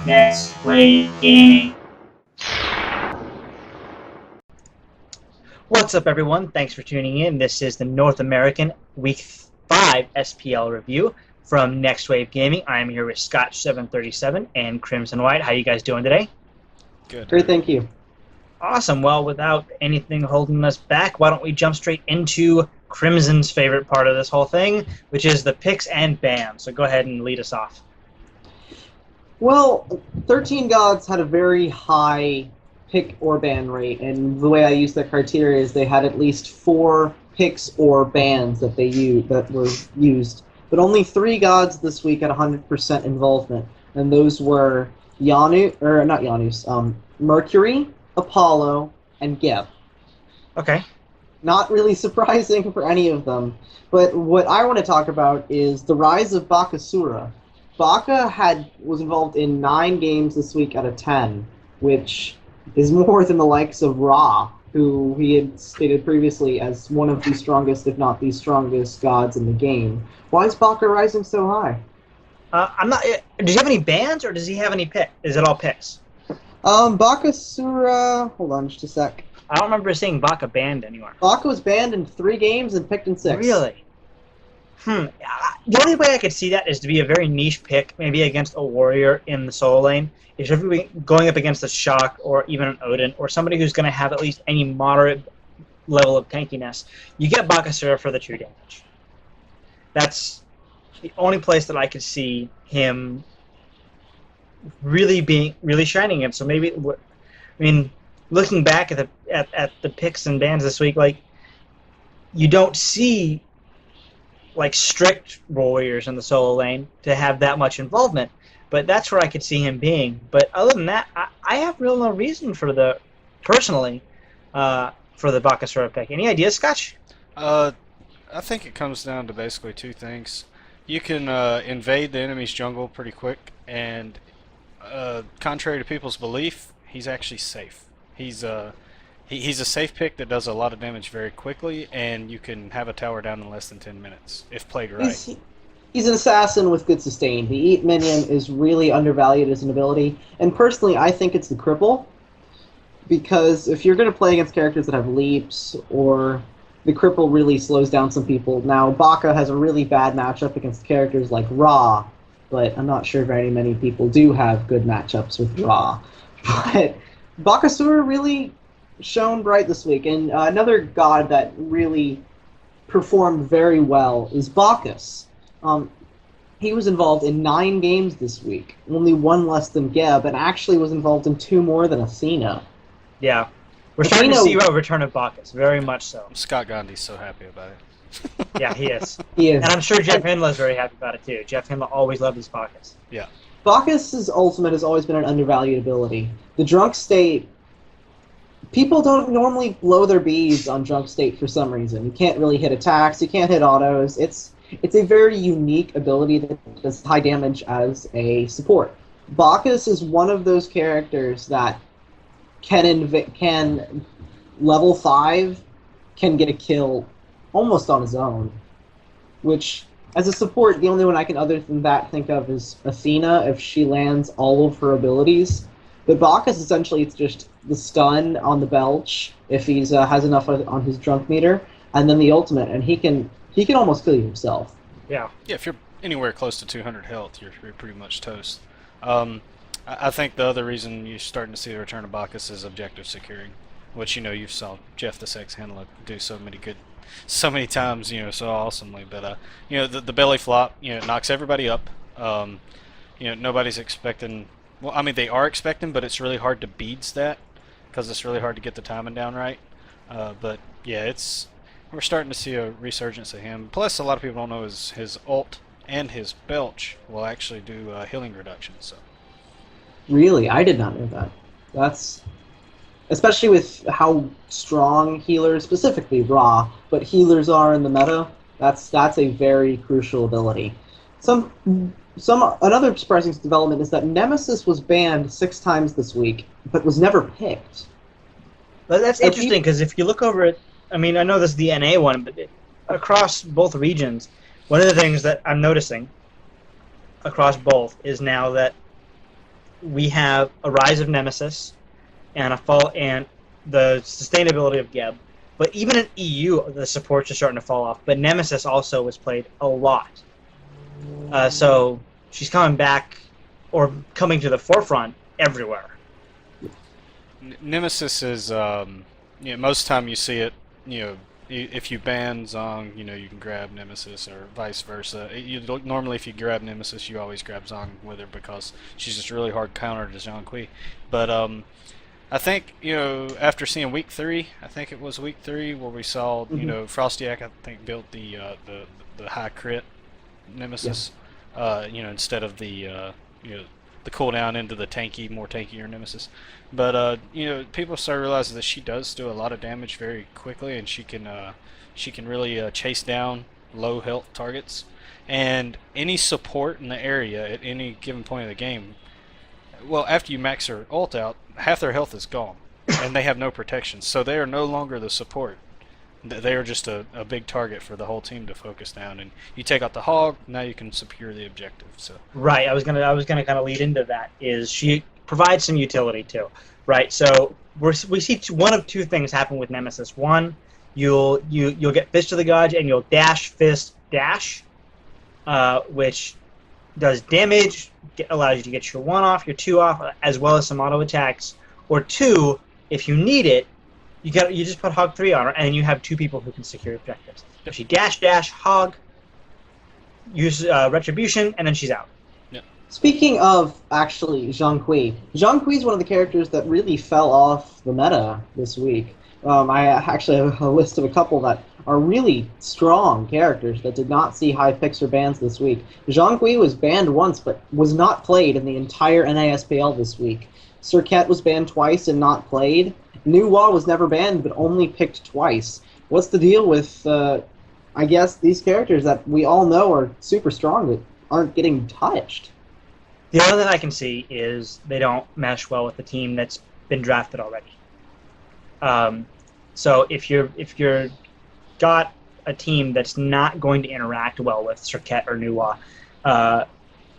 Next Wave Gaming. What's up, everyone? Thanks for tuning in. This is the North American Week 5 SPL review from Next Wave Gaming. I'm here with Scotch737 and Crimson White. How you guys doing today? Good. Great, thank you. Awesome. Well, without anything holding us back, why don't we jump straight into Crimson's favorite part of this whole thing, which is the picks and bans. So go ahead and lead us off. Well, 13 Gods had a very high pick or ban rate, and the way I use that criteria is they had at least 4 picks or bans that were used. But only 3 Gods this week had 100% involvement, and those were Mercury, Apollo, and Geb. Okay. Not really surprising for any of them, but what I want to talk about is the rise of Bakasura. Baka was involved in 9 games this week out of 10, which is more than the likes of Ra, who he had stated previously as one of the strongest, if not the strongest, gods in the game. Why is Baka rising so high? Does he have any bans, or does he have any picks? Is it all picks? Bakasura... Hold on just a sec. I don't remember seeing Baka banned anywhere. Baka was banned in 3 games and picked in 6. Really? The only way I could see that is to be a very niche pick, maybe against a warrior in the solo lane. If you're going up against a Shock or even an Odin, or somebody who's going to have at least any moderate level of tankiness, you get Bakasura for the true damage. That's the only place that I could see him really shining in. So maybe, I mean, looking back at the picks and bans this week, like, you don't see like strict warriors in the solo lane to have that much involvement, but that's where I could see him being. But other than that, I have no reason for the Bakasura pick. Any ideas, Scotch? I think it comes down to basically 2 things. You can invade the enemy's jungle pretty quick, and contrary to people's belief, he's actually safe. He's a safe pick that does a lot of damage very quickly, and you can have a tower down in less than 10 minutes if played right. He's an assassin with good sustain. The Eat minion is really undervalued as an ability, and personally I think it's the cripple, because if you're going to play against characters that have leaps, or the cripple really slows down some people. Now, Baka has a really bad matchup against characters like Ra, but I'm not sure very many people do have good matchups with Ra. But Bakasura really shone bright this week, and another god that really performed very well is Bacchus. He was involved in 9 games this week, only 1 less than Geb, and actually was involved in 2 more than Athena. Yeah. We're starting to see a return of Bacchus, very much so. Scott Gandhi's so happy about it. Yeah, he is. He is. And I'm sure Jeff Hindla's very happy about it, too. Jeff Hindla always loved his Bacchus. Yeah. Bacchus's ultimate has always been an undervalued ability. The drunk state... People don't normally blow their beads on drunk state for some reason. You can't really hit attacks, you can't hit autos. It's a very unique ability that does high damage as a support. Bacchus is one of those characters that can level 5 can get a kill almost on his own, which as a support, the only one I can other than that think of is Athena if she lands all of her abilities. But Bacchus, essentially, it's just the stun on the belch if he has enough on his drunk meter, and then the ultimate, and he can almost kill you himself. Yeah. Yeah, if you're anywhere close to 200 health, you're pretty much toast. I think the other reason you're starting to see the return of Bacchus is objective securing, which you saw Jeff the Sex Handler do so many times, so awesomely. But the belly flop, it knocks everybody up. Nobody's expecting. Well, I mean, they are expecting, but it's really hard to beads that, because it's really hard to get the timing down right. But yeah, we're starting to see a resurgence of him. Plus, a lot of people don't know his ult and his belch will actually do healing reduction. So. Really, I did not know that. That's especially with how strong healers, specifically Ra, but healers are in the meta. That's a very crucial ability. Another surprising development is that Nemesis was banned 6 times this week, but was never picked. But that's interesting, because if you look over it, I mean, I know this is the NA one, but across both regions, one of the things that I'm noticing across both is now that we have a rise of Nemesis and a fall and the sustainability of Geb. But even in EU, the supports are starting to fall off. But Nemesis also was played a lot. So she's coming back or coming to the forefront everywhere. Nemesis is, most time you see it, if you ban Zong, you can grab Nemesis or vice versa. Normally, if you grab Nemesis, you always grab Zong with her because she's just really hard counter to Zhang Kui. But I think, after seeing week 3, I think it was week 3 where we saw, Frostiak, I think, built the high crit Nemesis, instead of the cooldown into the more tankier Nemesis. But people start realizing that she does do a lot of damage very quickly, and she can really chase down low health targets. And any support in the area at any given point of the game, well, after you max her ult out, half their health is gone, and they have no protection. So they are no longer the support. They are just a big target for the whole team to focus down. And you take out the hog, now you can secure the objective. So right, I was gonna kind of lead into that. Is she provides some utility too, right? So we see one of two things happen with Nemesis. One, you'll get Fist of the Gods and you'll dash fist dash, which does damage, allows you to get your 1 off, your 2 off, as well as some auto attacks. Or 2, if you need it, you just put Hog 3 on her, and then you have 2 people who can secure objectives. If she dash, Hog, use Retribution, and then she's out. Speaking of, actually, Zhang Kui is one of the characters that really fell off the meta this week. I actually have a list of a couple that are really strong characters that did not see high picks or bans this week. Zhang Kui was banned once, but was not played in the entire NA SPL this week. Cirquet was banned twice and not played. Nuwa was never banned, but only picked twice. What's the deal with, I guess, these characters that we all know are super strong that aren't getting touched? The only thing I can see is they don't mesh well with the team that's been drafted already. So if you're got a team that's not going to interact well with Cirquet or Nuwa,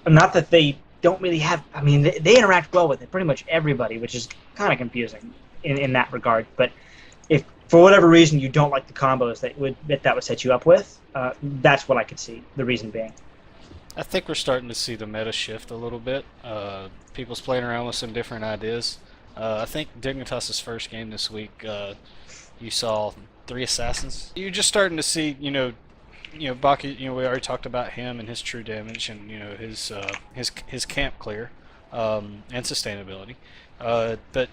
not that they don't really have. I mean, they interact well with it, pretty much everybody, which is kind of confusing in that regard. But if for whatever reason you don't like the combos that would set you up with, that's what I could see. The reason being. I think we're starting to see the meta shift a little bit. People's playing around with some different ideas. I think Dignitas's first game this week, you saw 3 assassins. You're just starting to see, Baki. We already talked about him and his true damage, and his camp clear, and sustainability. But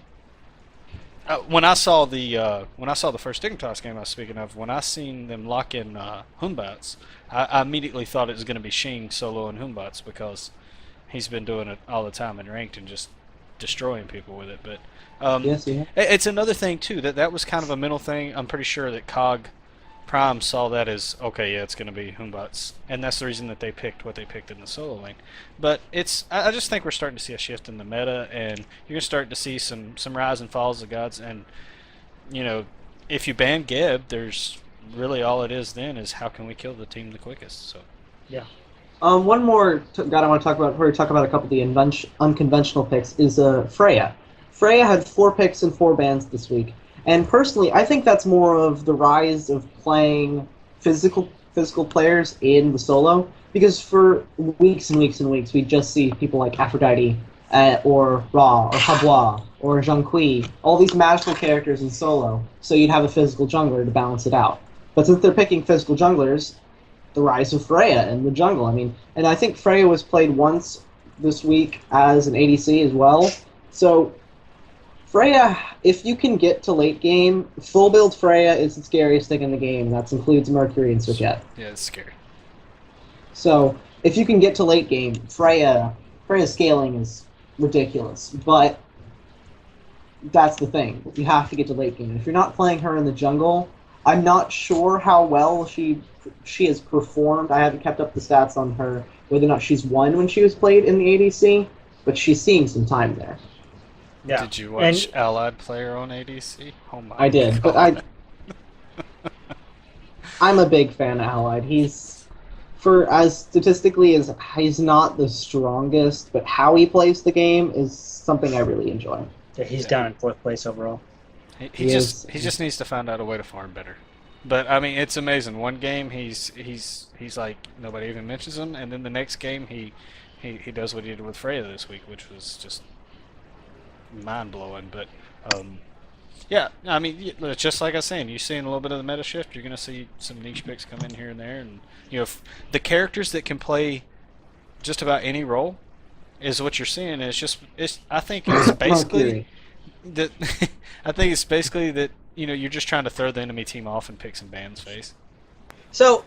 when I saw the first Dignitas game I was speaking of, when I seen them lock in Hunbats, I immediately thought it was going to be Shing solo and Hunbats because he's been doing it all the time in ranked and just destroying people with it. But Yes, yeah. it's another thing too that was kind of a mental thing. I'm pretty sure that Cog Prime saw that as okay, yeah, it's going to be Hunbats, and that's the reason that they picked what they picked in the solo lane. But I just think we're starting to see a shift in the meta, and you're going to start to see some rise and falls of gods. And if you ban Geb, there's really all it is then is how can we kill the team the quickest. So yeah. One more god I want to talk about before we talk about a couple of the unconventional picks is Freya. Freya had 4 picks and 4 bans this week, and personally, I think that's more of the rise of playing physical players in the solo. Because for weeks and weeks and weeks, we just see people like Aphrodite, or Ra, or Habwa, or Zhang Kui, all these magical characters in solo. So you'd have a physical jungler to balance it out. But since they're picking physical junglers, the rise of Freya in the jungle. And I think Freya was played once this week as an ADC as well. So Freya, if you can get to late game, full build Freya is the scariest thing in the game. That includes Mercury and Circuit. yeah, it's scary. So if you can get to late game, Freya's scaling is ridiculous. But that's the thing. You have to get to late game. If you're not playing her in the jungle, I'm not sure how well she has performed. I haven't kept up the stats on her, whether or not she's won when she was played in the ADC, but she's seeing some time there. Yeah. Did you watch Allied player on ADC? Oh my! I did, God. but I'm a big fan of Allied. for as statistically as he's not the strongest, but how he plays the game is something I really enjoy. Yeah, he's down in 4th place overall. He just needs to find out a way to farm better. But I mean, it's amazing. One game he's like nobody even mentions him, and then the next game he does what he did with Freya this week, which was just mind blowing. But yeah, I mean, just like I was saying, you're seeing a little bit of the meta shift. You're going to see some niche picks come in here and there, and the characters that can play just about any role is what you're seeing. I think it's basically that. I think it's basically that you're just trying to throw the enemy team off and pick some bans face. So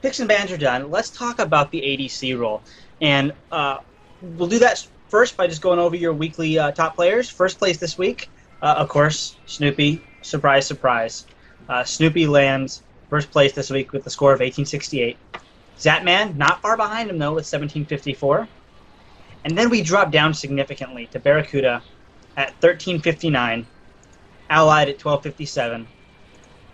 picks and bans are done. Let's talk about the ADC role, and we'll do that first by just going over your weekly top players. First place this week, of course, Snoopy. Surprise, surprise. Snoopy lands first place this week with a score of 1868. Zatman, not far behind him, though, with 1754. And then we drop down significantly to Barracuda at 1359, Allied at 1257,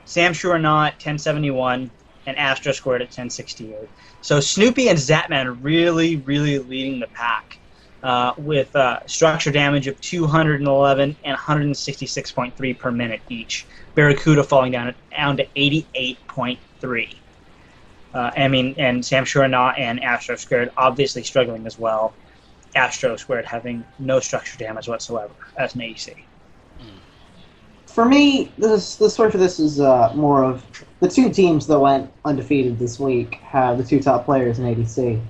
Sam Sure Not 1071, and Astro scored at 1068. So Snoopy and Zatman really, really leading the pack with structure damage of 211 and 166.3 per minute each. Barracuda falling down to 88.3. And Sam Sure Not and Astro Squared obviously struggling as well. Astro Squared having no structure damage whatsoever as an ADC. For me, the story for this is more of the two teams that went undefeated this week have the two top players in ADC.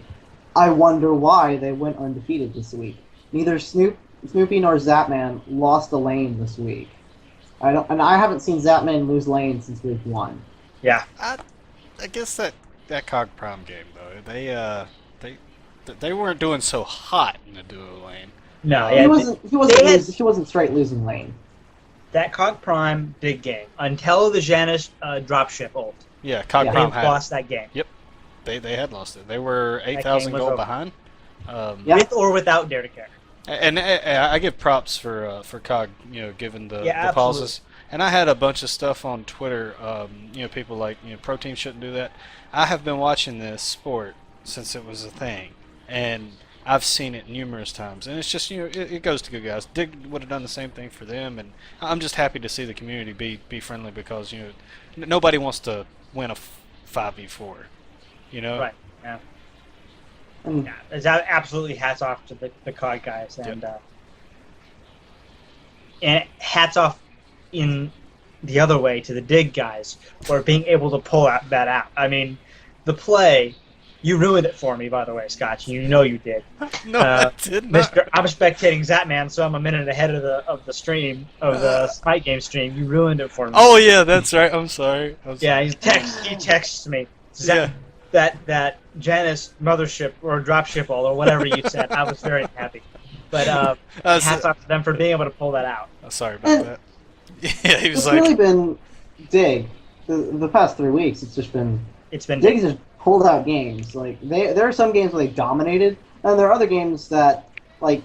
I wonder why they went undefeated this week. Neither Snoopy nor Zatman lost a lane this week. I haven't seen Zatman lose lane since week 1. Yeah. I guess that Cog Prime game though, they weren't doing so hot in the duo lane. No, he wasn't straight losing lane. That Cog Prime big game until the Janus dropship ult. Yeah, Cog Prime had lost that game. Yep, they had lost it. They were 8,000 gold behind. With or without Dare to Care. And I give props for Cog, given the pauses. And I had a bunch of stuff on Twitter. People like pro teams shouldn't do that. I have been watching this sport since it was a thing, and I've seen it numerous times, and it's just it goes to good guys. Dig would have done the same thing for them, and I'm just happy to see the community be friendly because nobody wants to win a 5v4, Right. Yeah. Yeah, absolutely hats off to the COD guys, and hats off in the other way to the Dig guys for being able to pull that out. I mean, the play. You ruined it for me, by the way, Scotch. You know you did. No, I did not. I'm spectating Zatman, so I'm a minute ahead of the stream, of the Spike Game stream. You ruined it for me. Oh yeah, that's right. I'm sorry. Yeah, he texts me. That Janus mothership or dropship all or whatever you said. I was very happy. But hats off to them for being able to pull that out. Sorry about that. Yeah, he was it's like. It's really been Dig. The past 3 weeks, it's been Dig just pulled out games. Like there are some games where they dominated, and there are other games that, like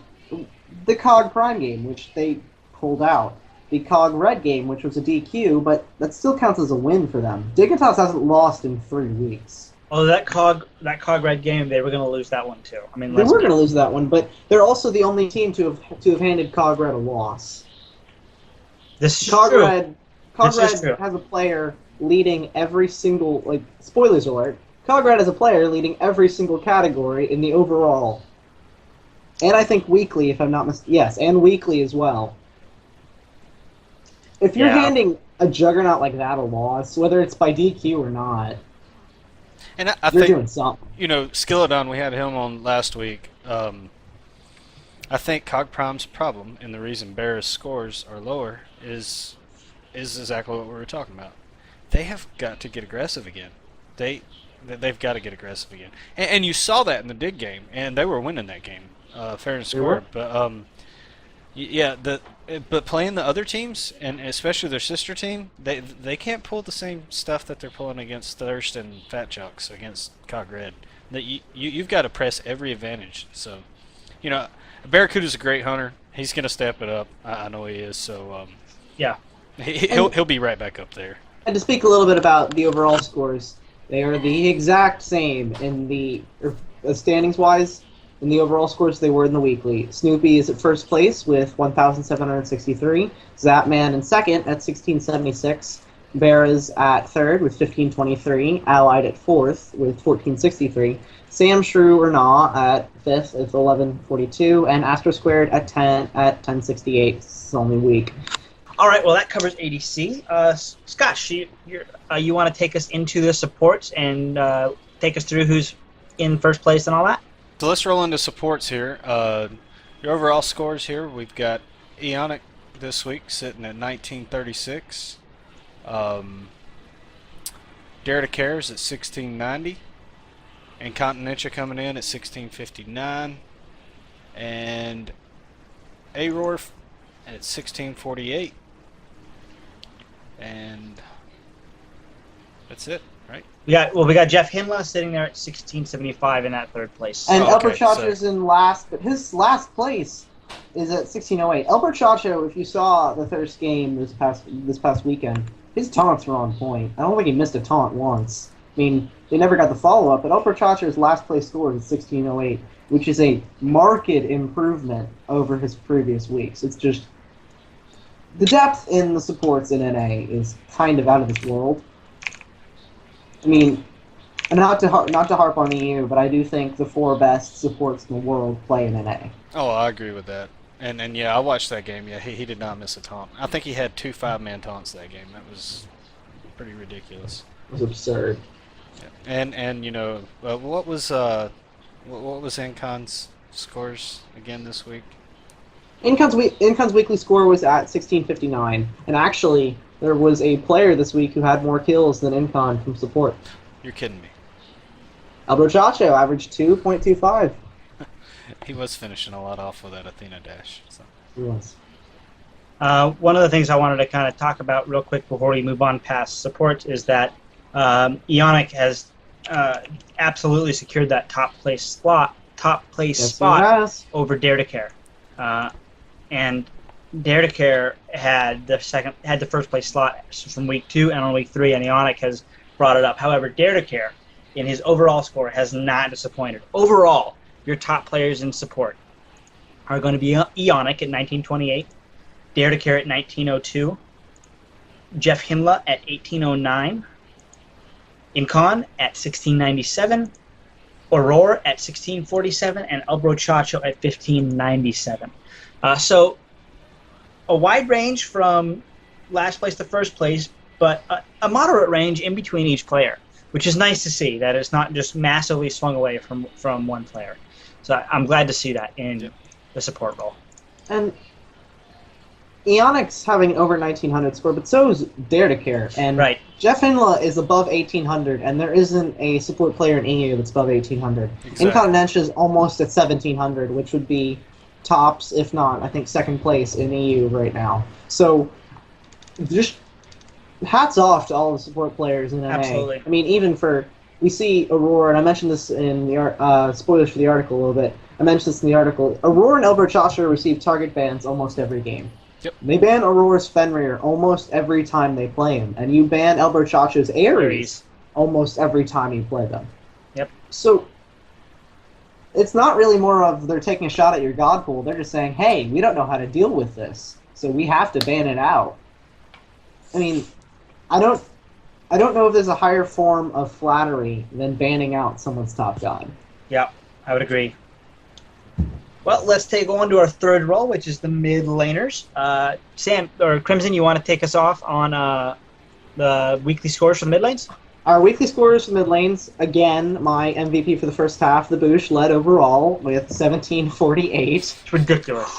the COG Prime game, which they pulled out. The COG Red game, which was a DQ, but that still counts as a win for them. Dignitas hasn't lost in 3 weeks. Oh, that COG Red game, they were going to lose that one too. I mean, they were going to lose that one, but they're also the only team to have handed COG Red a loss. This is COG true. Red has a player leading every single, spoilers alert, COG Red has a player leading every single category in the overall. And I think weekly, if I'm not mistaken. Yes, and weekly as well. If you're handing a juggernaut like that a loss, whether it's by DQ or not, and I you're think, doing something. Skilladon, we had him on last week. I think COG Prime's problem, and the reason Bear's scores are lower, is exactly what we were talking about. They have got to get aggressive again. They've got to get aggressive again. And you saw that in the Dig game, and they were winning that game, fair and square. But but playing the other teams, and especially their sister team, they can't pull the same stuff that they're pulling against Thirst and Fat Chucks against COG Red. That you've got to press every advantage. So, Barracuda's a great hunter. He's going to step it up. I know he is. So yeah, he'll be right back up there. And to speak a little bit about the overall scores, They are the exact same in the standings-wise. In the overall scores, they were in the weekly. Snoopy is at first place with 1,763. Zapman in second at 1,676. Bear is at third with 1,523. Allied at fourth with 1,463. Sam Shrew or Nah at fifth with 1,142. And Astro Squared at 1068. It's only week. All right, well, that covers ADC. Scott, you want to take us into the supports and take us through who's in first place and all that? So let's roll into supports here. Your overall scores here, we've got Eonic this week sitting at 1936. Dare to Cares at 1690. And Continentia coming in at 1659. And Auror at 1648. And that's it, right? We got Jeff Hinla sitting there at 1675 in that third place. And okay, Elper in last, but his last place is at 1608. Elper Chacho, if you saw the first game this past weekend, his taunts were on point. I don't think he missed a taunt once. I mean, they never got the follow-up, but Elper Chacho's last place score is 1608, which is a marked improvement over his previous weeks. It's just the depth in the supports in NA is kind of out of this world. I mean, not to harp on EU, but I do think the 4 best supports in the world play in NA. Oh, I agree with that. And yeah, I watched that game. Yeah, he did not miss a taunt. I think he had 2 5-man taunts that game. That was pretty ridiculous. It was absurd. Yeah. And you know, what was Incon's scores again this week? Incon's weekly score was at 1659, and actually there was a player this week who had more kills than Incon from support. You're kidding me. Alberto Chacho averaged 2.25. He was finishing a lot off with that Athena dash. So. He was. One of the things I wanted to kind of talk about real quick before we move on past support is that Eonic has absolutely secured that top place spot over Dare to Care. And Dare to Care had the first place slot from week 2 and on week 3, and Eonic has brought it up. However, Dare to Care, in his overall score, has not disappointed. Overall, your top players in support are going to be Eonic at 1928, Dare to Care at 1902, Jeff Hinla at 1809, Incon at 1697, Aurora at 1647, and Elbro Chacho at 1597. So a wide range from last place to first place, but a moderate range in between each player, which is nice to see, that it's not just massively swung away from one player. So I'm glad to see that in the support role. And Eonic's having over 1900 score, but so is Dare to Care. And right. Jeff Hinla is above 1800, and there isn't a support player in EU that's above 1800. Exactly. Incontinentia is almost at 1700, which would be tops, if not, I think, second place in EU right now. So just hats off to all the support players in NA. Absolutely. I mean, even we see Aurora, and I mentioned this in the spoilers for the article a little bit. I mentioned this in the article. Aurora and Elbert Chacho receive target bans almost every game. Yep. They ban Aurora's Fenrir almost every time they play him, and you ban Elbert Chacho's Ares almost every time you play them. Yep. So it's not really more of they're taking a shot at your god pool. They're just saying, hey, we don't know how to deal with this, so we have to ban it out. I mean, I don't know if there's a higher form of flattery than banning out someone's top god. Yeah, I would agree. Well, let's take on to our third role, which is the mid laners. Sam or Crimson, you want to take us off on the weekly scores for the mid lanes? Our weekly scores for mid lanes, again, my MVP for the first half, the Boosh, led overall with 1748. It's ridiculous.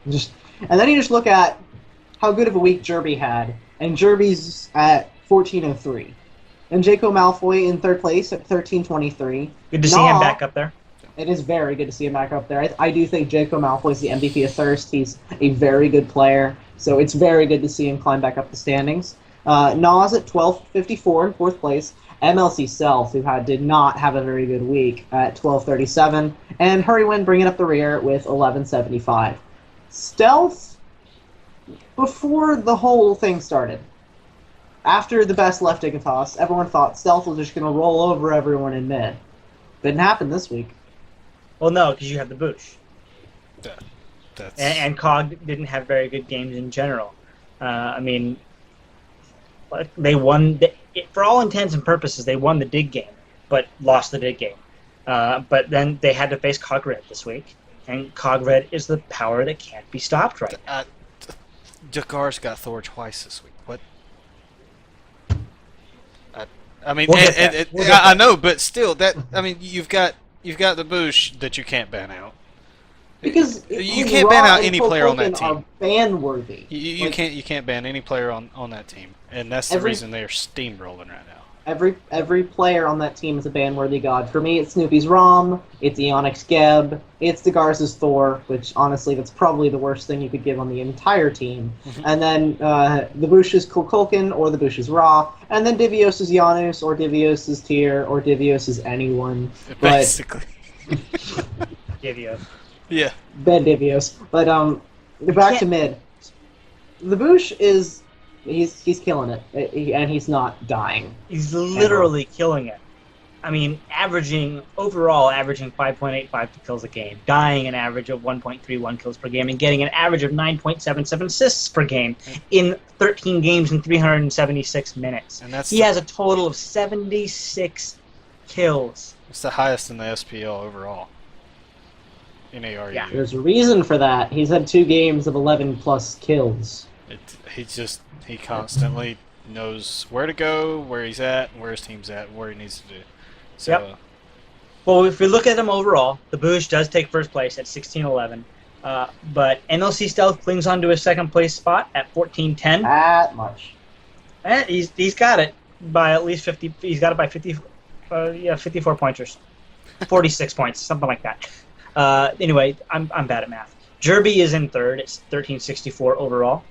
And then you just look at how good of a week Jerby had, and Jerby's at 1403. And Jaco Malfoy in third place at 1323. Good to see him back up there. It is very good to see him back up there. I do think Jaco Malfoy is the MVP of Thirst. He's a very good player, so it's very good to see him climb back up the standings. Nas at 1254 in fourth place. MLC Self, who did not have a very good week, at 1237. And Hurrywin bringing up the rear with 1175. Stealth, before the whole thing started, after the best left Dignitas, everyone thought Stealth was just going to roll over everyone in mid. Didn't happen this week. Well, no, because you have the Boosh. That's... And Cog didn't have very good games in general. I mean, they won, for all intents and purposes, they won the dig game, but lost the dig game. But then they had to face Cog Red this week, and Cog Red is the power that can't be stopped right now. Jakar's got Thor twice this week. What? I mean, We'll I know, but still, you've got the Boosh that you can't ban out. Because you can't ban out any player on that team. Are ban worthy. You can't ban any player on that team, and that's the reason they're steamrolling right now. Every player on that team is a ban-worthy god. For me, it's Snoopy's Rom, it's Eonix Geb, it's Degar's Thor, which honestly, that's probably the worst thing you could give on the entire team. And then the Boosh is Kukulkan, or the Boosh is Ra, and then Divios is Janus, or Divios is Tyr, or Divios is anyone. Basically. Divios. Yeah. Ben Divios. But back to mid. The Boosh is... He's killing it, and he's not dying. He's literally killing it. I mean, overall averaging 5.85 kills a game, dying an average of 1.31 kills per game, and getting an average of 9.77 assists per game in 13 games in 376 minutes. And he has a total of 76 kills. It's the highest in the SPL overall. In ARU. Yeah. There's a reason for that. He's had 2 games of 11 plus kills. He constantly knows where to go, where he's at, where his team's at, where he needs to do. So, yep. Well, if we look at him overall, the Boosh does take first place at 16-11. But NLC Stealth clings on to his second place spot at 14-10. That much. And he's got it by at least 50. He's got it by 50. 54 pointers, 46 points, something like that. Anyway, I'm bad at math. Jerby is in third. It's 1364 overall.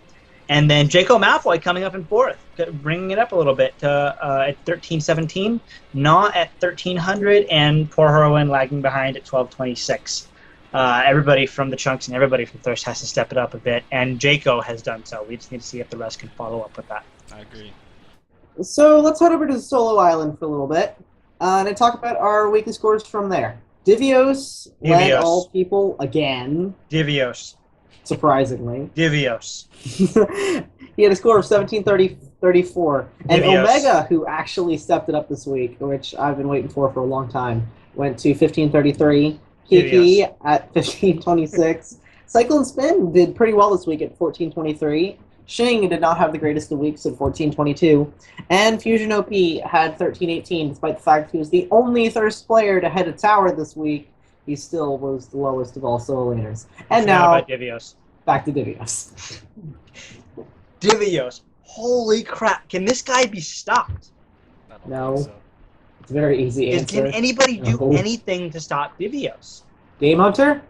And then Jaco Malfoy coming up in fourth, bringing it up a little bit at 1317. Nah at 1300, and Poor Heroine lagging behind at 1226. Everybody from the Chunks and everybody from Thirst has to step it up a bit, and Jaco has done so. We just need to see if the rest can follow up with that. I agree. So let's head over to the Solo Island for a little bit and talk about our weekly scores from there. Divios led all people again. Divios. Surprisingly. Divios. He had a score of 17-34. And Omega, who actually stepped it up this week, which I've been waiting for a long time, went to 15-33. Kiki at 15-26. Cyclone Spin did pretty well this week at 14-23. Shing did not have the greatest of weeks at 14-22. And Fusion OP had 13-18, despite the fact he was the only Thirst player to head a tower this week. He still was the lowest of all solo laners. And now, Divios. Back to Divios. Divios. Holy crap. Can this guy be stopped? No. So. It's a very easy answer. Can anybody do anything to stop Divios? Game Hunter?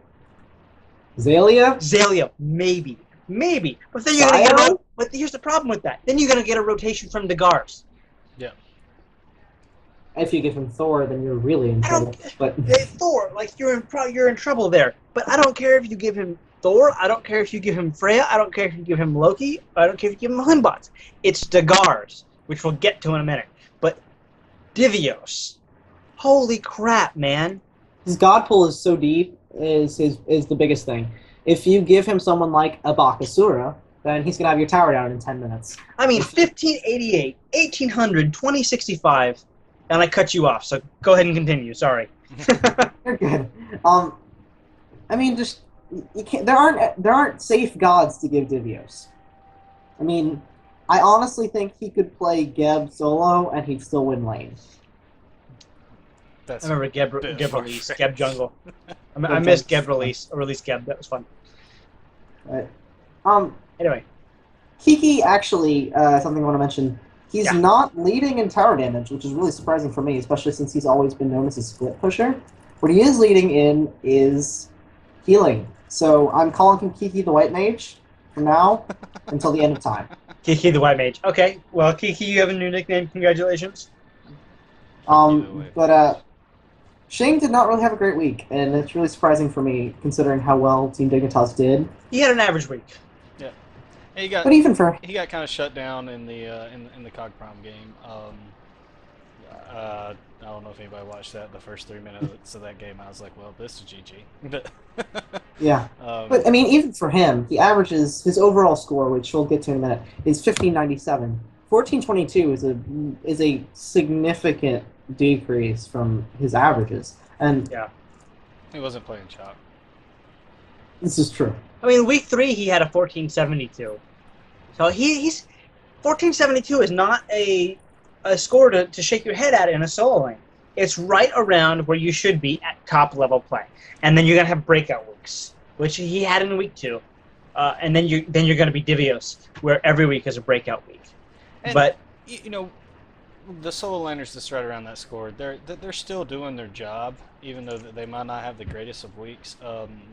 Zalia? Zalia, maybe. Maybe. But then you're going to get but here's the problem with that. Then you're going to get a rotation from Degars. Yeah. If you give him Thor, then you're really in trouble. But Thor, like you're in trouble there. But I don't care if you give him Thor. I don't care if you give him Freya. I don't care if you give him Loki. I don't care if you give him Hlimbots. It's Degars, which we'll get to in a minute. But Divios, holy crap, man! His god pool is so deep. Is the biggest thing. If you give him someone like a Bakasura, then he's gonna have your tower down in 10 minutes. I mean, 1588, 1800, 2065. And I cut you off, so go ahead and continue. Sorry. You're good. I mean, just you can't. There aren't safe gods to give Divios. I mean, I honestly think he could play Geb solo and he'd still win lane. I remember Geb release, Geb jungle. I missed Geb release Geb. That was fun. Right. Anyway, Kiki actually something I want to mention. He's not leading in tower damage, which is really surprising for me, especially since he's always been known as a split pusher. What he is leading in is healing. So I'm calling him Kiki the White Mage from now until the end of time. Kiki the White Mage. Okay, well, Kiki, you have a new nickname. Congratulations. But Shane did not really have a great week, and it's really surprising for me, considering how well Team Dignitas did. He had an average week. Yeah. But even for he got kind of shut down in the in the Cog Prime game. I don't know if anybody watched that. The first 3 minutes of that game, I was like, well, this is GG. But yeah, but I mean, even for him, he averages his overall score, which we'll get to in a minute, is 1597. 1422 is a significant decrease from his averages, and Yeah. he wasn't playing chop. this is true. I mean, week 3 he had a 1472. So he's 1472 is not a score to shake your head at in a solo lane. It's right around where you should be at top level play, and then you're gonna have breakout weeks, which he had in week 2, and then you're gonna be Divios, where every week is a breakout week. And, but you know, the solo laners that's right around that score, they're still doing their job, even though they might not have the greatest of weeks.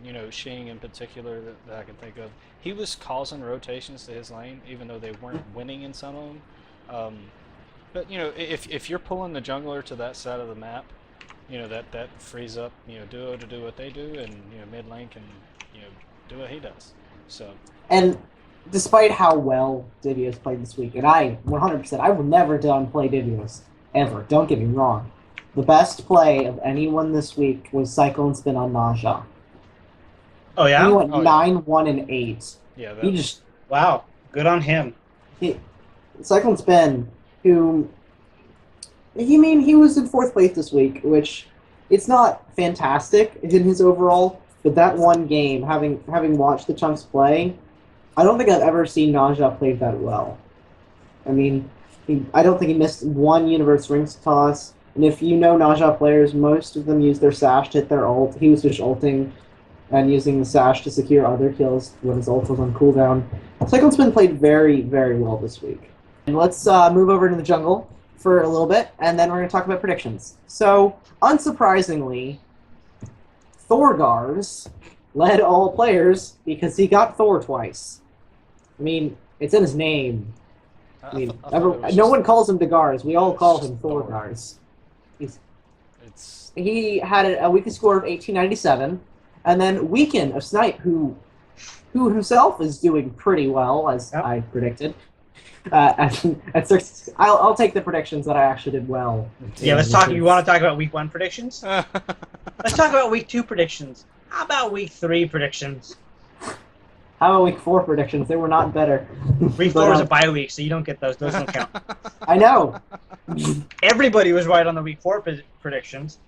You know, Shing in particular that I can think of, he was causing rotations to his lane, even though they weren't winning in some of them. But you know, if you're pulling the jungler to that side of the map, you know that frees up Duo to do what they do, and mid lane can do what he does. So And despite how well Divios played this week, and I 100%, I will never done play Divios ever. Don't get me wrong. The best play of anyone this week was Cyclone Spin on Naja. oh yeah, He went Oh, yeah. 9-1-8. yeah, He just wow, good on him. Cyclone Spin, who he was in 4th place this week, which it's not fantastic in his overall, but that one game, having watched the chunks play, I don't think I've ever seen Naja play that well. I mean, I don't think he missed one Universe Rings toss, and if you know Naja players, most of them use their sash to hit their ult. He was just ulting and using the sash to secure other kills when his ult was on cooldown. Cyclone Spin played very, very well this week. And let's move over to the jungle for a little bit, and then we're going to talk about predictions. So, unsurprisingly, Thorgars led all players because he got Thor twice. I mean, it's in his name. I mean, no one calls him Dagars. We all call him Thorgars. He had a weekly score of 1897, and then Weekend of Snipe, who himself is doing pretty well, as I predicted. I'll take the predictions that I actually did well. Yeah, let's talk. You want to talk about week 1 predictions? Let's talk about week 2 predictions. How about week 3 predictions? How about week 4 predictions? They were not better. Week 4 is a bye week, so you don't get those. Those don't count. I know. Everybody was right on the week 4 predictions.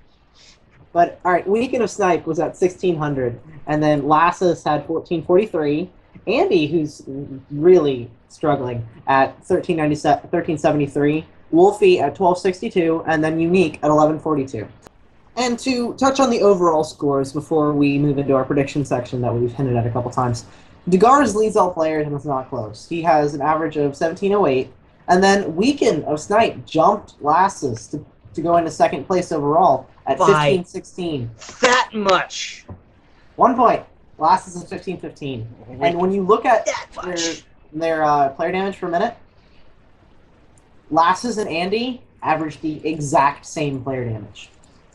But, alright, Weekend of Snipe was at 1600, and then Lassus had 1443. Andy, who's really struggling, at 1373. Wolfie at 1262, and then Unique at 1142. And to touch on the overall scores before we move into our prediction section that we've hinted at a couple times, Dagars leads all players and it's not close. He has an average of 1708, and then Weekend of Snipe jumped Lassus to go into 2nd place overall at 1516. That much. 1 point. Lassus is 1515. And when you look at their player damage per minute, Lassus and Andy average the exact same player damage.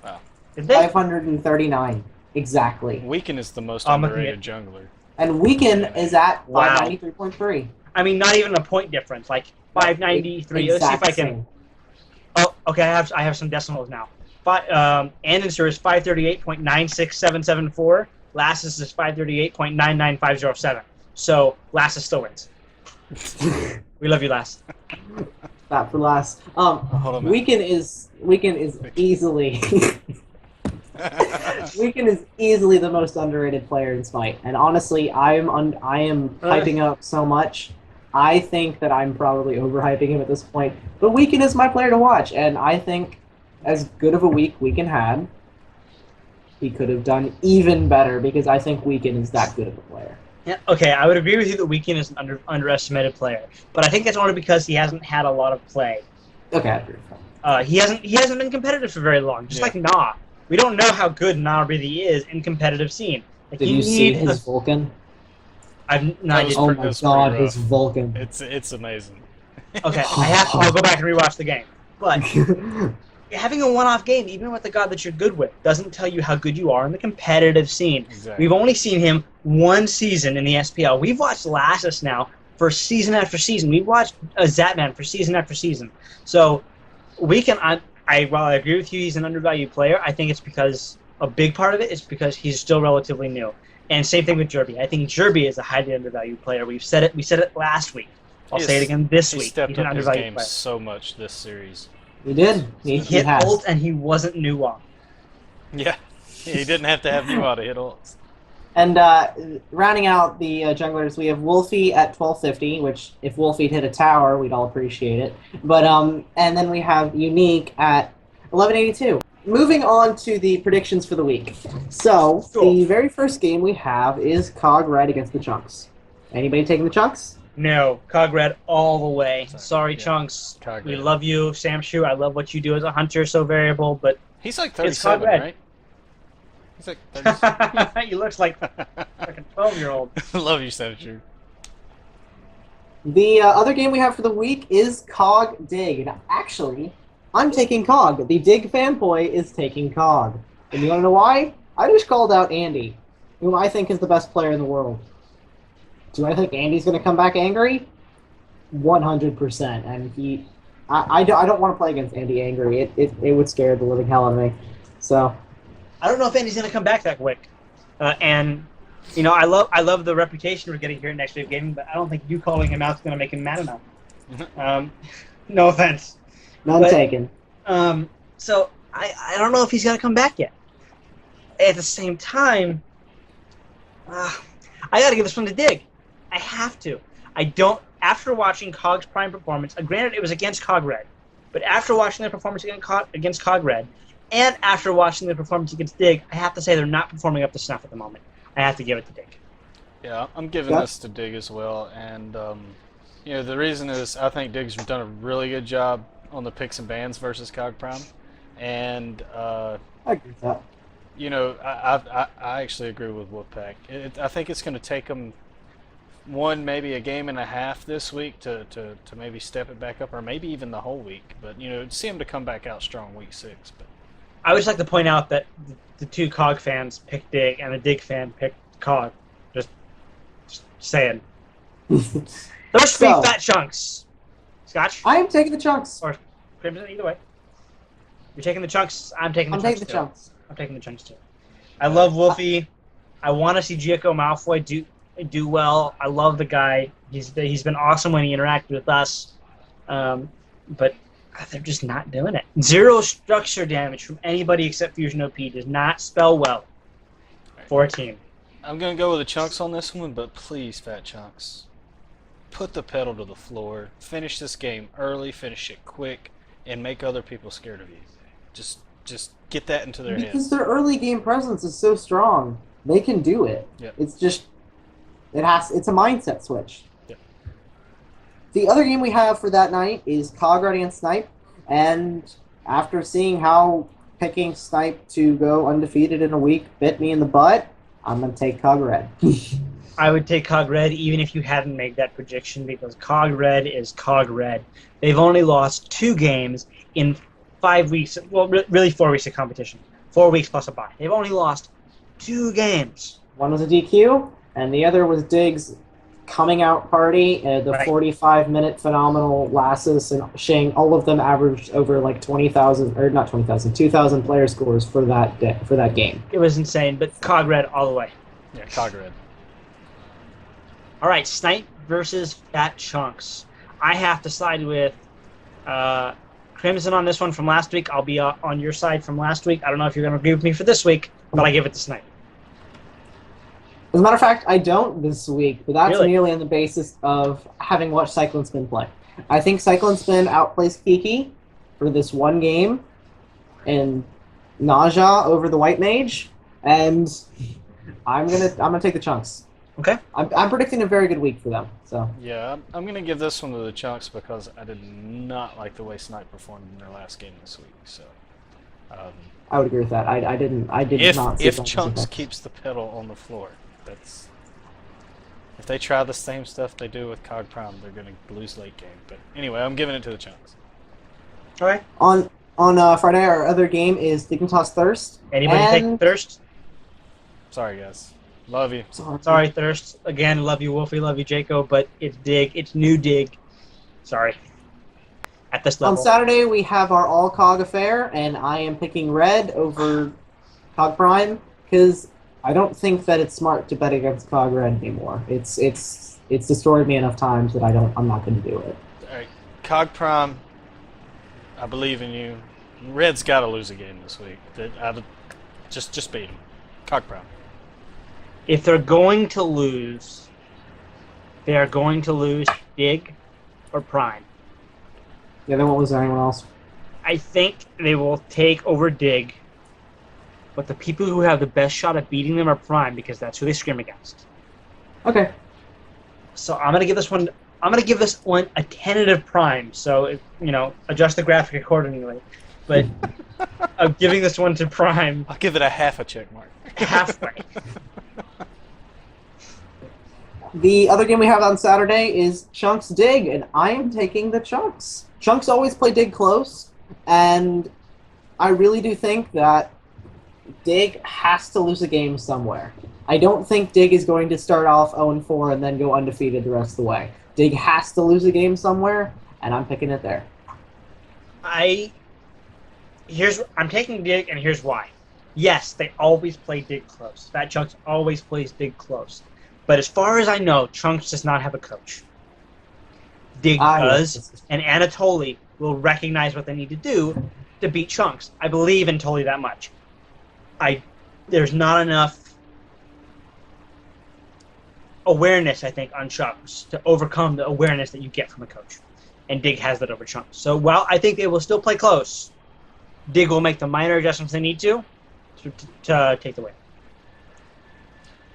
Wow. Did they? 539. Exactly. Weekend is the most underrated jungler. And Weekend is at 593.3. I mean, not even a point difference. Like 593. Let's see if I can. Same. Oh, okay. I have some decimals now. Andenser is 538.96774. Lassus is 538.99507. So Lassus still wins. We love you, Lass. That for last. Hold on, Weekend is easily Weekend is easily the most underrated player in Smite, and honestly, I am hyping up so much. I think that I'm probably overhyping him at this point. But Weekend is my player to watch, and I think as good of a week Weekend had, he could have done even better because I think Weekend is that good of a player. Yeah, okay, I would agree with you that Weekend is an underestimated player, but I think that's only because he hasn't had a lot of play. Okay, I agree. He hasn't been competitive for very long, just like Nah. We don't know how good Nah really is in competitive scene. Like, Did you see his Vulcan? I've not. Oh my god, his Vulcan! It's amazing. Okay, I'll go back and rewatch the game. But having a one-off game, even with the god that you're good with, doesn't tell you how good you are in the competitive scene. Exactly. We've only seen him one season in the SPL. We've watched Lassus now for season after season. We've watched Zatman for season after season. So we can. While I agree with you, he's an undervalued player. I think it's because a big part of it is because he's still relatively new. And same thing with Jerby. I think Jerby is a highly undervalued player. We said it last week. I'll say it again this week. He stepped he's an up his undervalued game player. so much this series. He did. He hit ult and he wasn't Nuwa. Yeah, he didn't have to have Nuwa to hit ults. And rounding out the junglers, we have Wolfie at 1250, which if Wolfie'd hit a tower, we'd all appreciate it. But and then we have Unique at 1182. Moving on to the predictions for the week. So the very first game we have is Cog Red against the Chunks. Anybody taking the Chunks? No, Cog Red all the way. Sorry, Yeah. Chunks. Cog We Red. love you, Samshu. I love what you do as a hunter, so variable, but He's like It's Cog 37, Red. right? He's like 37. he looks like a 12-year-old. Love you, Senator. The other game we have for the week is Cog Dig. Now, actually, I'm taking Cog. The Dig fanboy is taking Cog. And you want to know why? I just called out Andy, whom I think is the best player in the world. Do I think Andy's going to come back angry? 100%. And I don't want to play against Andy angry. It would scare the living hell out of me. So, I don't know if Andy's going to come back that quick. And you know, I love the reputation we're getting here at Next Wave Gaming, but I don't think you calling him out is going to make him mad enough. No offense. none taken. So I don't know if he's going to come back yet. At the same time, I got to give this one to Dig. I have to. I don't. After watching Cog's prime performance, granted it was against Cog Red, but after watching their performance against Cog Red, and after watching their performance against Dig, I have to say they're not performing up to snuff at the moment. I have to give it to Dig. Yeah, I'm giving this to Dig as well, and you know the reason is I think Dig's done a really good job on the picks and bans versus Cog Prime, and I agree with that. you know I actually agree with Wolfpack. I think it's going to take them maybe a game and a half this week to maybe step it back up, or maybe even the whole week. But you know, see them to come back out strong week 6. But I would just like to point out that the two Cog fans picked Dig, and the Dig fan picked Cog. Just saying. There's three So- fat chunks. Scotch I am taking the Chunks. or Crimson, either way. You're taking the chunks. I'm taking the I'm chunks. taking the too. Chunks. I'm taking the chunks too. I love Wolfie. I want to see Draco Malfoy do well. I love the guy. He's been awesome when he interacted with us, but they're just not doing it. 0 structure damage from anybody except Fusion OP does not spell well for a team. I'm going to go with the Chunks on this one, but please, Fat Chunks, put the pedal to the floor. Finish this game early, finish it quick, and make other people scared of you. Just get that into their Because heads. their early game presence is so strong, they can do it. Yep. It's just it's a mindset switch. Yep. The other game we have for that night is Cog Red against Snipe, and after seeing how picking Snipe to go undefeated in a week bit me in the butt, I'm gonna take Cog Red. I would take Cog Red even if you hadn't made that prediction, because Cog Red is Cog Red. They've only lost 2 games in 5 weeks. Well, really 4 weeks of competition. 4 weeks plus a bye. They've only lost 2 games. One was a DQ, and the other was Diggs' coming out party, the Right. 45-minute phenomenal Lassus and Shang. All of them averaged over like 20,000, or not 20,000, 2,000 player scores for that game. It was insane, but Cog Red all the way. Yeah, Cog Red. All right, Snipe versus Fat Chunks. I have to side with Crimson on this one from last week. I'll be on your side from last week. I don't know if you're going to agree with me for this week, but I give it to Snipe. As a matter of fact, I don't this week, but that's Really? merely on the basis of having watched Cyclone Spin play. I think Cyclone Spin outplays Kiki for this one game, and Naja over the White Mage, and I'm gonna take the Chunks. Okay. I'm predicting a very good week for them. So Yeah, I'm going to give this one to the Chunks because I did not like the way Snipe performed in their last game this week. So, I would agree with that. I did not. see if Chunks Chunks effect. keeps the pedal on the floor, that's if they try the same stuff they do with Cog Prime, they're going to lose late game. But anyway, I'm giving it to the Chunks. All right. On Friday, our other game is Dignitas Thirst. Anybody and take Thirst? Sorry, guys. Love you. Sorry, Thirst. Again, love you, Wolfie. Love you, Jaco. But it's Dig. It's new Dig. Sorry. At this level. On Saturday, we have our all-Cog affair, and I am picking red over Cog Prime, because I don't think that it's smart to bet against Cog Red anymore. It's destroyed me enough times that I'm not going to do it. All right, Cog Prime, I believe in you. Red's got to lose a game this week. Just beat him. Cog Prime. If they're going to lose, they are going to lose Dig or Prime. Yeah, they won't lose to anyone else. I think they will take over Dig, but the people who have the best shot at beating them are Prime because that's who they scrim against. Okay. So I'm gonna give this one. I'm gonna give this one a tentative Prime. So adjust the graphic accordingly. But I'm giving this one to Prime. I'll give it a half a check mark. Halfway. The other game we have on Saturday is Chunks Dig, and I am taking the Chunks. Chunks always play Dig close, and I really do think that Dig has to lose a game somewhere. I don't think Dig is going to start off 0-4 and then go undefeated the rest of the way. Dig has to lose a game somewhere, and I'm picking it there. I'm taking Dig, and here's why. Yes, they always play Dig close. Fat Chunks always plays Dig close. But as far as I know, Chunks does not have a coach. Dig does, yes. and Anatoly will recognize what they need to do to beat Chunks. I believe in Toly that much. There's not enough awareness, I think, on Chunks to overcome the awareness that you get from a coach. And Dig has that over Chunks. So while I think they will still play close, Dig will make the minor adjustments they need to take the win.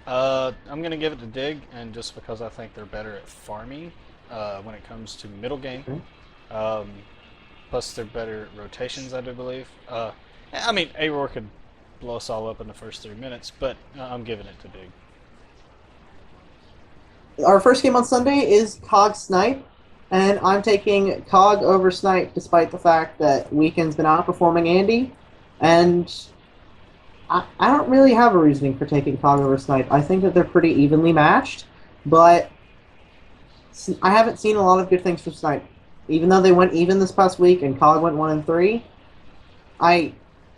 I'm going to give it to Dig, and just because I think they're better at farming when it comes to middle game. Plus, they're better at rotations, I do believe. I mean, Auror could blow us all up in the first 3 minutes, but I'm giving it to Dig. Our first game on Sunday is Cog Snipe, and I'm taking Cog over Snipe despite the fact that Weekend's been outperforming Andy, and I don't really have a reasoning for taking Cog over Snipe. I think that they're pretty evenly matched, but I haven't seen a lot of good things from Snipe. Even though they went even this past week and Cog went 1-3,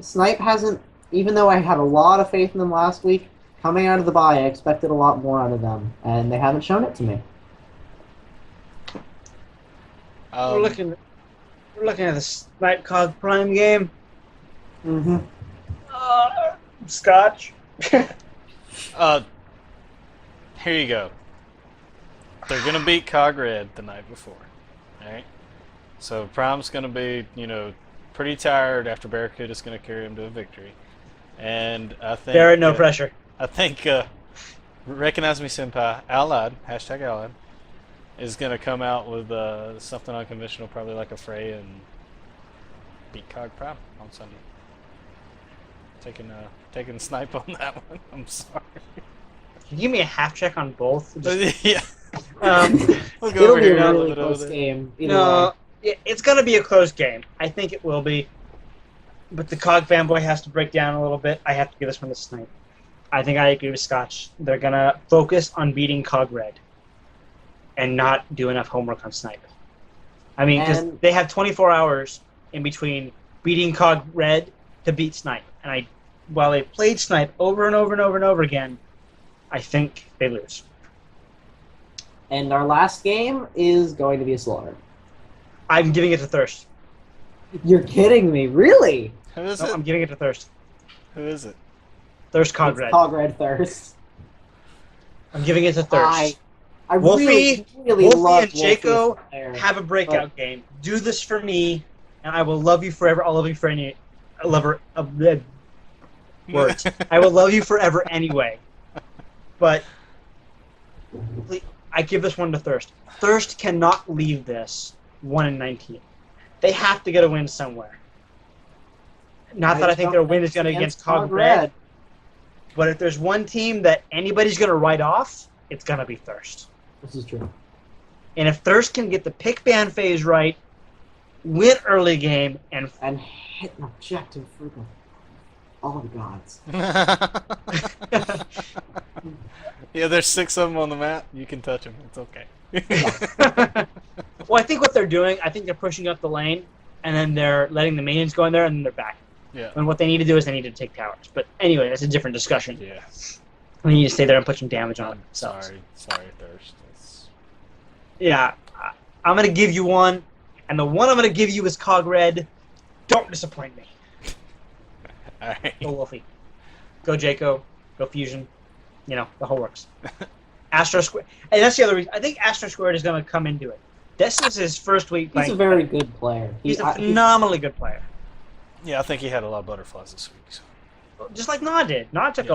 Snipe hasn't. Even though I had a lot of faith in them last week, coming out of the bye, I expected a lot more out of them, and they haven't shown it to me. We're looking at the Snipe Cog Prime game. Mm-hmm. Scotch. Here you go. They're going to beat Cog Red the night before. Alright? So Prime's going to be, pretty tired after Barracuda's going to carry him to a victory. And I think... There ain't no pressure. I think, Recognize Me Senpai, Allied, #Allied, is going to come out with something unconventional, probably like a Frey, and beat Cog Prime on Sunday. Taking Snipe on that one. I'm sorry. Can you give me a half check on both? Yeah. We'll go It'll over be here a a really little bit close over there. game. No, it's going to be a close game. I think it will be. But the Cog fanboy has to break down a little bit. I have to give this one to Snipe. I think I agree with Scotch. They're going to focus on beating Cog Red and not do enough homework on Snipe. I mean, because they have 24 hours in between beating Cog Red to beat Snipe. And while they played Snipe over and over and over and over again, I think they lose. And our last game is going to be a slaughter. I'm giving it to Thirst. You're kidding me, really? Who is No, it? I'm giving it to Thirst. Who is it? Thirst Cog It's Red. Cog Red Thirst. I'm giving it to Thirst. I Wolfie, really Wolfie love and Jaco Wolfie there. have a breakout game. Do this for me, and I will love you forever. I'll love you for any words. I will love you forever anyway. But I give this one to Thirst. Thirst cannot leave this 1-19. They have to get a win somewhere. Not that I think their win is going to against Cog Red, but if there's one team that anybody's going to write off, it's going to be Thirst. This is true. And if Thirst can get the pick ban phase right, win early game, and hit an objective for all the gods. Yeah, there's 6 of them on the map. You can touch them. It's okay. Well, I think what they're doing, I think they're pushing up the lane, and then they're letting the minions go in there, and then they're back. Yeah. And what they need to do is they need to take towers. But anyway, that's a different discussion. Yeah. We need to stay there and put some damage on I'm themselves. sorry, Thirst. It's... Yeah, I'm gonna give you one, and the one I'm gonna give you is Cog Red. Don't disappoint me. All right. Go Wolfie. Go Jaco. Go Fusion. You know, the whole works. Astro Square. And that's the other reason. I think Astro Squared is going to come into it. This is his first week playing. He's a very good player. He's a phenomenally good player. Yeah, I think he had a lot of butterflies this week. So. Just like Na did. Na took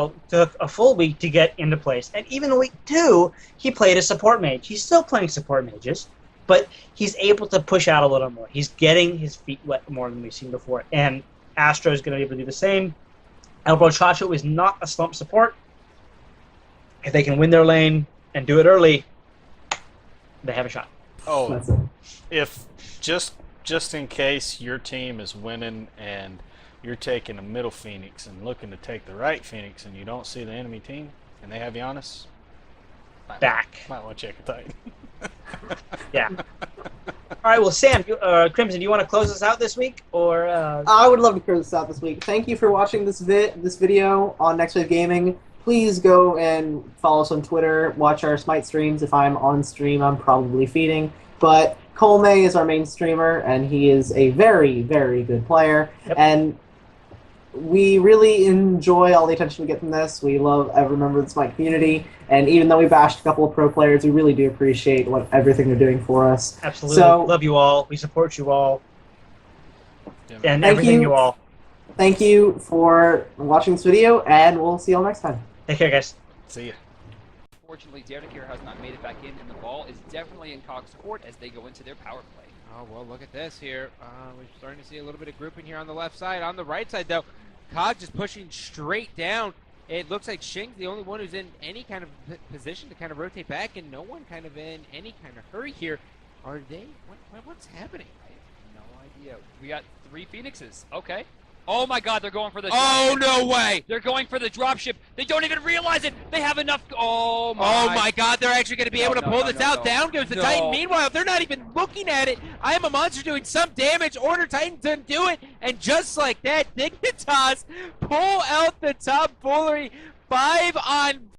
a full week to get into place. And even week 2, he played a support mage. He's still playing support mages, but he's able to push out a little more. He's getting his feet wet more than we've seen before. And Astro is going to be able to do the same. Elbow Chacho is not a slump support. If they can win their lane and do it early, they have a shot. Oh, That's it. if just in case your team is winning and you're taking a middle Phoenix and looking to take the right Phoenix and you don't see the enemy team and they have Giannis, Back. might want to check a Titan. Yeah. All right, well, Sam, Crimson, do you want to close us out this week? Or I would love to close this out this week. Thank you for watching this video on Next Wave Gaming. Please go and follow us on Twitter. Watch our Smite streams. If I'm on stream, I'm probably feeding. But Cole May is our main streamer, and he is a very, very good player. Yep. And we really enjoy all the attention we get from this. We love every member of the Smite community. And even though we bashed a couple of pro players, we really do appreciate everything they're doing for us. absolutely. So- Love you all. We support you all. Yeah, And Thank everything you. you all. Thank you for watching this video, and we'll see you all next time. Take care, guys. See ya. Unfortunately, Dernikir has not made it back in, and the ball is definitely in Cog's court as they go into their power play. Oh, well, look at this here. We're starting to see a little bit of grouping here on the left side. On the right side, though, Cog just pushing straight down. It looks like Shing's the only one who's in any kind of position to kind of rotate back, and no one kind of in any kind of hurry here. Are they? What's happening? I have no idea. We got 3 Phoenixes. Okay. Oh my god, they're going for the Oh, dropship. no way! They're going for the dropship. They don't even realize it. They have enough. Oh my. Oh my god, they're actually going to be No, able to no, pull no, this no, out. no. Down goes the No. Titan. Meanwhile, they're not even looking at it. I am a monster doing some damage. Order Titan doesn't do it. And just like that, Dignitas pull out the top foolery. 5 on